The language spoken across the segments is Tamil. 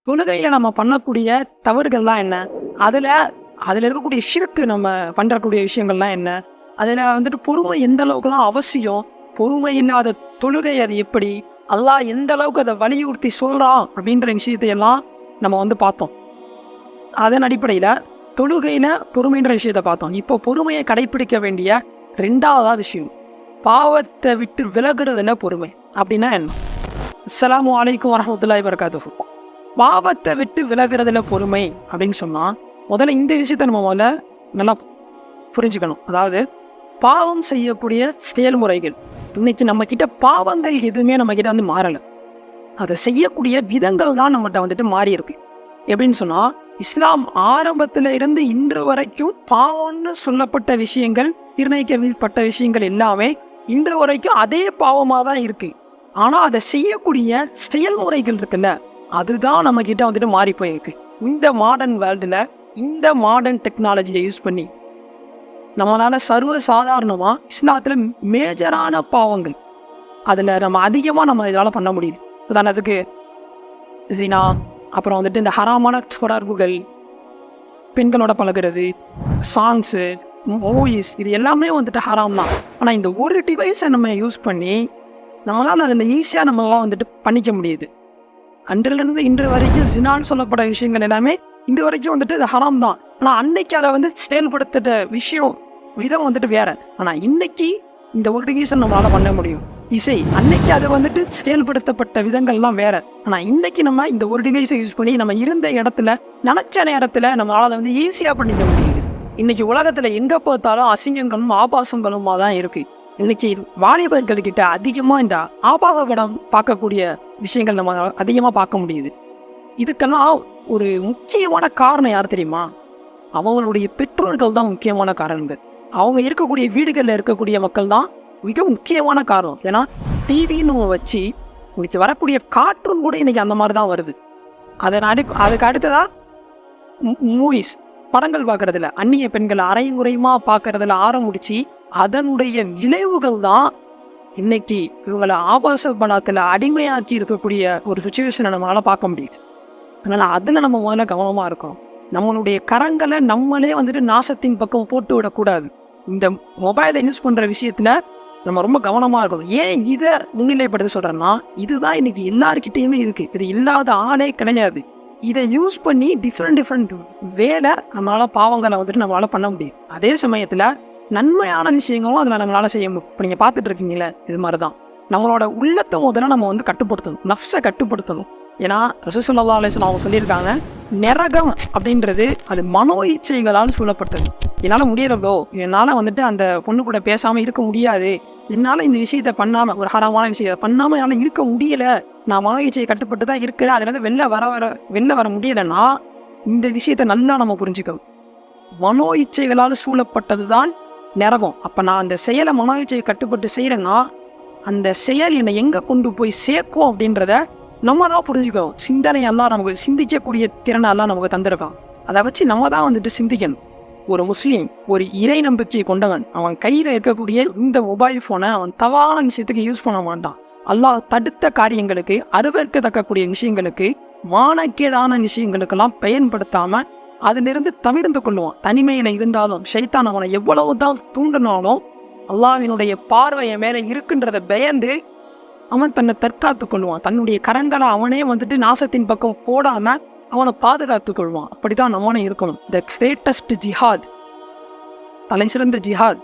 தொழுகையில் நம்ம பண்ணக்கூடிய தவறுகள்லாம் என்ன, அதில் அதில் இருக்கக்கூடிய ஷிர்க்கு நம்ம பண்ணுறக்கூடிய விஷயங்கள்லாம் என்ன, அதில் வந்துட்டு பொறுமை எந்த அளவுக்குலாம் அவசியம், பொறுமை இல்லாத தொழுகை அது எப்படி, அல்லாஹ் எந்த அளவுக்கு அதை வலியுறுத்தி சொல்கிறான் அப்படின்ற விஷயத்தையெல்லாம் நம்ம பார்த்தோம். அதன் அடிப்படையில் தொழுகையில் பொறுமைன்ற விஷயத்தை பார்த்தோம். இப்போ பொறுமையை கடைப்பிடிக்க வேண்டிய ரெண்டாவதாக விஷயம், பாவத்தை விட்டு விலகுறதுல பொறுமை அப்படின்னா என்ன? அஸ்ஸலாமு அலைக்கும் வரஹ்மத்துல்லாஹி வபரகாத்துஹு. பாவத்தை விட்டு விலகுறதுல பொறுமை அப்படின்னு சொன்னால் முதல்ல இந்த விஷயத்தை நம்ம முதல்ல நல்லா புரிஞ்சுக்கணும். அதாவது பாவம் செய்யக்கூடிய செயல்முறைகள், இன்னைக்கு நம்மக்கிட்ட பாவங்கள் எதுவுமே நம்மக்கிட்ட மாறலை, அதை செய்யக்கூடிய விதங்கள் தான் நம்மகிட்ட மாறி இருக்கு. எப்படின்னு சொன்னால், இஸ்லாம் ஆரம்பத்தில் இருந்து இன்று வரைக்கும் பாவம்னு சொல்லப்பட்ட விஷயங்கள், நிர்ணயிக்கப்பட்ட விஷயங்கள் எல்லாமே இன்று வரைக்கும் அதே பாவமாக தான் இருக்கு. ஆனால் அதை செய்யக்கூடிய செயல்முறைகள் இருக்குல்ல, அதுதான் நம்மக்கிட்ட மாறி போயிருக்கு. இந்த மாடர்ன் வேர்ல்டில் இந்த மாடர்ன் டெக்னாலஜியை யூஸ் பண்ணி நம்மளால் சர்வ சாதாரணமாக இஸ்லாத்தில் மேஜரான பாவங்கள் அதில் நம்ம அதிகமாக இதால் பண்ண முடியுது. உதாரணத்துக்கு ஜினா, அப்புறம் இந்த ஹராமான தொடர்புகள், பெண்களோட பழகிறது, சாங்ஸு, மூவிஸ், இது எல்லாமே ஹராம் தான். ஆனால் இந்த ஒரு டிவைஸை நம்ம யூஸ் பண்ணி நம்மளால் அதில் ஈஸியாக நம்மளாம் பண்ணிக்க முடியுது. அன்றிலிருந்து இன்று வரைக்கும் ஜினான்னு சொல்லப்பட்ட விஷயங்கள் எல்லாமே இந்த வரைக்கும் இது ஹராம் தான். ஆனால் அன்னைக்கு அதை செயல்படுத்திட்ட விஷயம் விதம் வேற. ஆனால் இன்னைக்கு இந்த ஒரு டிவைஸை நம்மளால் பண்ண முடியும். இசை, அன்னைக்கு அது செயல்படுத்தப்பட்ட விதங்கள்லாம் வேற. ஆனால் இன்னைக்கு நம்ம இந்த ஒரு டிவைஸை யூஸ் பண்ணி நம்ம இருந்த இடத்துல நினச்ச நேரத்தில் நம்மளால் அதை ஈஸியாக பண்ணிக்க முடியுது. இன்னைக்கு உலகத்தில் எங்கே பார்த்தாலும் அசிங்கங்களும் ஆபாசங்களுமா தான் இருக்கு. இன்னைக்கு வாலிபர்கள்கிட்ட அதிகமாக இந்த ஆபாச படம் பார்க்கக்கூடிய விஷயங்கள் நம்ம அதிகமாக பார்க்க முடியுது. இதுக்கெல்லாம் ஒரு முக்கியமான காரணம் யார் தெரியுமா? அவங்களுடைய பெற்றோர்கள் தான் முக்கியமான காரணங்கள். அவங்க இருக்கக்கூடிய வீடுகளில் இருக்கக்கூடிய மக்கள் தான் மிக முக்கியமான காரணம். ஏன்னா டிவின்னு வச்சு இன்னைக்கு வரக்கூடிய கார்ட்டூன் கூட இன்னைக்கு அந்த மாதிரி தான் வருது. அதுக்கு அடுத்ததாக மூவிஸ், படங்கள் பார்க்குறதுல அந்நிய பெண்களை அரைமுறைமாக பார்க்குறதுல ஆரம்பிச்சு அதனுடைய விளைவுகள் தான் இன்னைக்கு இவங்களை ஆபாச படத்தில் அடிமையாக்கி இருக்கக்கூடிய ஒரு சுச்சுவேஷனை நம்மளால் பார்க்க முடியுது. அதனால் அதில் நம்ம முதல்ல கவனமாக இருக்கோம். நம்மளுடைய கரங்களை நம்மளே நாசத்தின் பக்கம் போட்டு விடக்கூடாது. இந்த மொபைலை யூஸ் பண்ணுற விஷயத்தில் நம்ம ரொம்ப கவனமாக இருக்கணும். ஏன் இதை முன்னிலைப்படுத்த சொல்கிறேன்னா, இதுதான் இன்னைக்கு எல்லாருக்கிட்டேயுமே இருக்குது. இது இல்லாத ஆளே கிடையாது. இதை யூஸ் பண்ணி டிஃப்ரெண்ட் வேலை நம்மளால் பாவங்களை நம்மளால் பண்ண முடியும். அதே சமயத்தில் நன்மையான விஷயங்களும் அதில் நம்மளால் செய்ய முடியும். இப்போ நீங்கள் பார்த்துட்டு இருக்கீங்களே, இது மாதிரி தான் நம்மளோட உள்ளத்தை முதல்ல நம்ம கட்டுப்படுத்தணும், நஃப்ஸை கட்டுப்படுத்தணும். ஏன்னா ரசூலுல்லாஹி ஸல்லல்லாஹு அலைஹி வஸல்லம் அவங்க சொல்லியிருக்காங்க, நரகம் அப்படின்றது அது மனோ இச்சைகளால் சூழப்பட்டது. என்னால் முடியலோ, என்னால் அந்த பொண்ணு கூட பேசாமல் இருக்க முடியாது, என்னால் இந்த விஷயத்தை பண்ணாமல், ஒரு ஹராமான விஷயத்தை பண்ணாமல் என்னால் இருக்க முடியலை, நான் மனோ இச்சையை கட்டுப்பட்டு தான் இருக்கிறேன், அதுலேருந்து வெளில வர முடியலைன்னா இந்த விஷயத்தை நல்லா நம்ம புரிஞ்சுக்கணும். மனோ இச்சைகளால் சூழப்பட்டது தான் நரகம். அப்போ நான் அந்த செயலை மனோ இச்சையை கட்டுப்பட்டு செய்கிறேன்னா அந்த செயல் என்னை எங்கே கொண்டு போய் சேர்க்கும் அப்படின்றத நம்ம தான் புரிஞ்சுக்கணும். சிந்தனையெல்லாம் நமக்கு சிந்திக்கக்கூடிய திறனெல்லாம் நமக்கு தந்திருக்கான். அதை வச்சு நம்ம தான் சிந்திக்கணும். ஒரு முஸ்லீம், ஒரு இறை நம்பிக்கை கொண்டவன், அவன் கையில் இருக்கக்கூடிய இந்த மொபைல் ஃபோனை அவன் தவறான விஷயத்துக்கு யூஸ் பண்ண மாட்டான். அல்லாஹ் தடுத்த காரியங்களுக்கு, அருவருக்கத்தக்கக்கூடிய விஷயங்களுக்கு, மானக்கேடான விஷயங்களுக்கெல்லாம் பயன்படுத்தாமல் அதிலிருந்து தவிர்த்து கொள்ளுவான். தனிமையில் இருந்தாலும் ஷைத்தான் அவனை எவ்வளவு தான் தூண்டினாலும் அல்லாஹ்வினுடைய பார்வையை மேலே இருக்குன்றதை பயந்து அவன் தன்னை தற்காத்து கொள்வான். தன்னுடைய கரங்களை அவனே நாசத்தின் பக்கம் போடாமல் அவனை பாதுகாத்து கொள்வான். அப்படிதான் நம்மனே இருக்கணும். த கிரேட்டஸ்ட் ஜிஹாத், தலை சிறந்த ஜிஹாத்,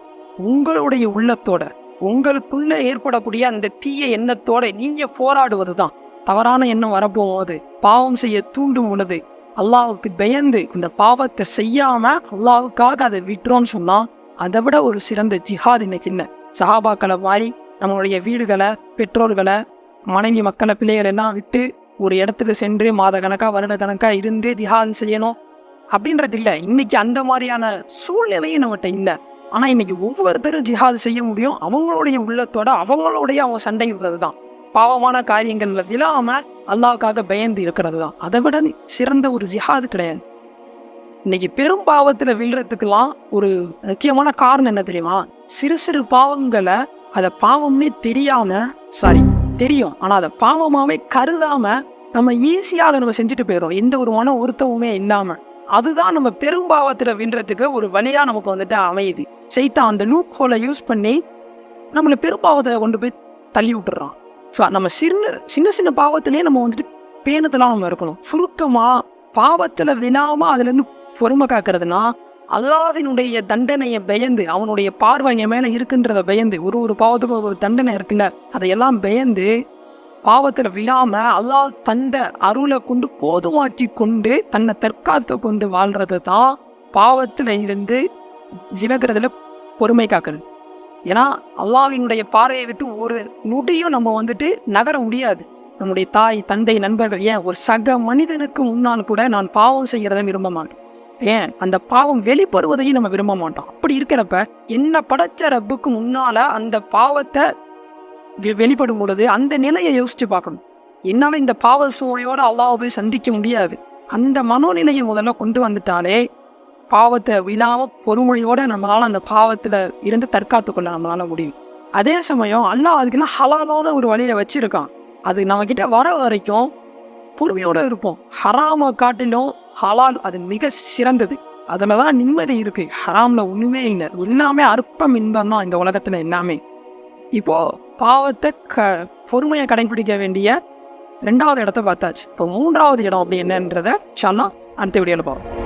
உங்களுடைய உள்ளத்தோட, உங்களுக்குள்ளே ஏற்படக்கூடிய அந்த தீய எண்ணத்தோட நீங்கள் போராடுவது தான். தவறான எண்ணம் வரப்போகும்போது, பாவம் செய்ய தூண்டும் பொழுது அல்லாஹ்வுக்கு பயந்து இந்த பாவத்தை செய்யாமல் அல்லாஹ்வுக்காக அதை விட்டுறோன்னு சொன்னால் அதை விட ஒரு சிறந்த ஜிஹாத் இன்னைக்கு இல்லை. சஹாபாக்களை மாதிரி நம்மளுடைய வீடுகளை, பெற்றோர்களை, மனைவி மக்களை, பிள்ளைகள் எல்லாம் விட்டு ஒரு இடத்துக்கு சென்று மாத கணக்காக வருட கணக்காக இருந்து ஜிஹாத் செய்யணும் அப்படின்றது இல்லை. இன்னைக்கு அந்த மாதிரியான சூழ்நிலையும் நம்மகிட்ட இல்லை. ஆனால் இன்னைக்கு ஒவ்வொருத்தரும் ஜிஹாத் செய்ய முடியும். அவங்களுடைய உள்ளத்தோட அவங்க சண்டையிடுறது தான். பாவமான காரியங்களில் விழாமல் அல்லாஹ்வுக்காக பயந்து இருக்கிறது தான். அதை விட சிறந்த ஒரு ஜிஹாது கிடையாது. இன்னைக்கு பெரும் பாவத்தில் விழுறதுக்கெல்லாம் ஒரு முக்கியமான காரணம் என்ன தெரியுமா? சிறு சிறு பாவங்களை அதை பாவம்னே தெரியும், ஆனால் அதை பாவமாகவே கருதாமல் நம்ம ஈஸியாக அதை நம்ம செஞ்சுட்டு போயிடும், எந்த ஒரு மன உறுத்தமுமே இல்லாமல். அதுதான் நம்ம பெரும்பாவத்தில் வின்றதுக்கு ஒரு வழியாக நமக்கு வந்துட்டு அமையுது. சைத்தான் அந்த லூப் ஹோலை யூஸ் பண்ணி நம்மளை பெரும்பாவத்தை கொண்டு போய் தள்ளி விட்டுறான். ஸோ நம்ம சின்ன சின்ன பாவத்திலேயே நம்ம வந்துட்டு பேணுதலாம் நம்ம இருக்கணும். சுருக்கமாக பாவத்தில் விழாமல் அதுலேருந்து பொறுமை காக்கிறதுனா, அல்லாஹ்வினுடைய தண்டனையை பயந்து, அவனுடைய பார்வை என் மேலே இருக்குன்றதை பயந்து, ஒரு பாவத்துக்கு ஒரு தண்டனை இருக்குல்ல, அதையெல்லாம் பயந்து பாவத்தில் விழாமல் அல்லாஹ் தந்த அருளை கொண்டு போதுமாக்கி கொண்டு தன்னை தற்காத்து கொண்டு வாழ்கிறது தான் பாவத்தில் இருந்து விலகிறதுல பொறுமை காக்கிறது. ஏன்னா அல்லாஹ்வினுடைய பார்வையை விட்டு ஒரு நொடியும் நம்ம வந்துட்டு நகர முடியாது. நம்முடைய தாய், தந்தை, நண்பர்கள், ஏன் ஒரு சக மனிதனுக்கு முன்னால் கூட நான் பாவம் செய்கிறத விரும்ப மாட்டோம். ஏன் அந்த பாவம் வெளிப்படுவதையும் நம்ம விரும்ப மாட்டோம். அப்படி இருக்கிறப்ப என்ன படைச்ச ரப்புக்கு முன்னால அந்த பாவத்தை வெளிப்படும் பொழுது அந்த நிலையை யோசிச்சு பார்க்கணும். என்னால் இந்த பாவ சூழ்நிலையோடு அல்லாஹ்வை போய் சந்திக்க முடியாது. அந்த மனோநிலையை முதல்ல கொண்டு வந்துட்டாலே பாவத்தை விழாமல் பொறுமையோடு நம்மளால் அந்த பாவத்தில் இருந்து தற்காத்துக்கொள்ள நம்மளால முடியும். அதே சமயம் அல்லாஹ் அதுக்கெல்லாம் ஹலாலான ஒரு வழியை வச்சுருக்கான். அது நம்மக்கிட்ட வர வரைக்கும் பொறுமையோடு இருப்போம். ஹராமை காட்டிலும் ஹலால் அது மிக சிறந்தது. அதில் தான் நிம்மதி இருக்குது. ஹராமில் ஒன்றுமே இல்லை, எல்லாமே அற்பம் இன்பம் தான் இந்த உலகத்தில் எல்லாமே. இப்போது பாவத்தை பொறுமையை கடைபிடிக்க வேண்டிய 2வது இடத்த பார்த்தாச்சு. இப்போ 3வது இடம் அப்படி என்னன்றதை இன்ஷா அல்லாஹ் அடுத்த வீடியோவில் பார்ப்போம்.